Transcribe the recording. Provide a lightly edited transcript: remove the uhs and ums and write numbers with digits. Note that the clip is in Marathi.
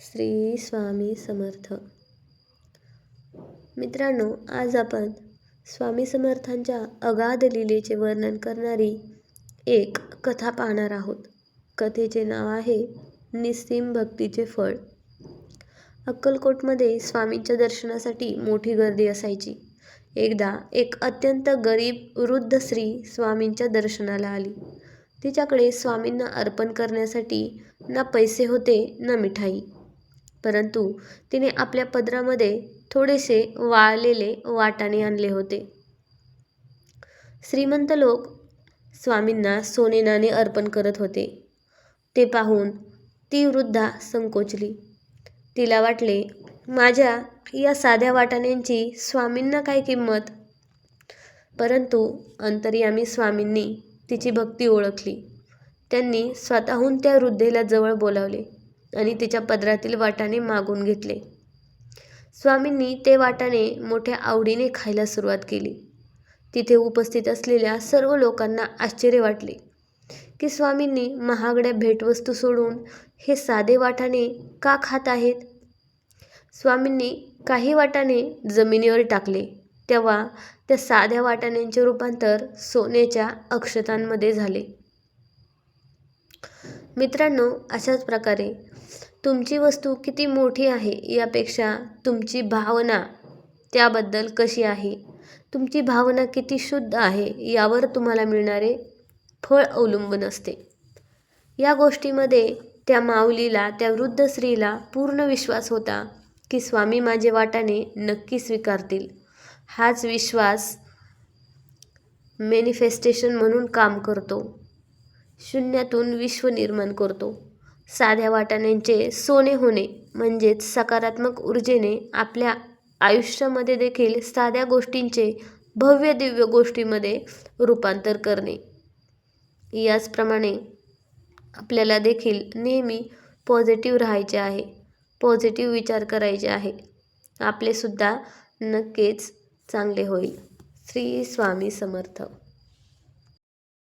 श्री स्वामी समर्थ. मित्रांनो, आज आपण स्वामी समर्थांच्या अगाध लीलेचे वर्णन करणारी एक कथा पाहणार आहोत. कथेचे नाव आहे निस्सीम भक्तीचे फळ. अक्कलकोटमध्ये स्वामींच्या दर्शनासाठी मोठी गर्दी असायची. एकदा एक अत्यंत गरीब वृद्ध स्त्री स्वामींच्या दर्शनाला आली. तिच्याकडे स्वामींना अर्पण करण्यासाठी ना पैसे होते ना मिठाई, परंतु तिने आपल्या पदरामध्ये थोडेसे वाळलेले वाटाणे आणले होते. श्रीमंत लोक स्वामींना सोने नाणे अर्पण करत होते. ते पाहून ती वृद्धा संकोचली. तिला वाटले, माझ्या या साध्या वाटाण्यांची स्वामींना काय किंमत. परंतु अंतर्यामी स्वामींनी तिची भक्ती ओळखली. त्यांनी स्वतःहून त्या वृद्धेला जवळ बोलावले आणि तिच्या पदरातील वाटाणे मागून घेतले. स्वामींनी ते वाटाणे मोठ्या आवडीने खायला सुरुवात केली. तिथे उपस्थित असलेल्या सर्व लोकांना आश्चर्य वाटले की स्वामींनी महागड्या भेटवस्तू सोडून हे साधे वाटाणे का खात आहेत. स्वामींनी काही वाटाणे जमिनीवर टाकले, तेव्हा त्या साध्या वाटाण्यांचे रूपांतर सोन्याच्या अक्षतांमध्ये झाले. मित्रांनो, अशाच प्रकारे तुमची वस्तू किती मोठी आहे यापेक्षा तुमची भावना त्याबद्दल कशी आहे, तुमची भावना किती शुद्ध आहे यावर तुम्हाला मिळणारे फळ अवलंबून असते. या गोष्टीमध्ये त्या माऊलीला, त्या वृद्ध स्त्रीला पूर्ण विश्वास होता की स्वामी माझे वाटाणे नक्की स्वीकारतील. हाच विश्वास मॅनिफेस्टेशन म्हणून काम करतो. शून्यातून विश्व निर्माण करतो. साध्या वाटाण्यांचे सोने होणे म्हणजेच सकारात्मक ऊर्जेने आपल्या आयुष्यामध्ये देखील साध्या गोष्टींचे भव्य दिव्य गोष्टीमध्ये रूपांतर करणे. याचप्रमाणे आपल्याला देखील नेहमी पॉझिटिव्ह राहायचे आहे, पॉझिटिव्ह विचार करायचे आहे. आपले सुद्धा नक्कीच चांगले होईल. श्री स्वामी समर्थ.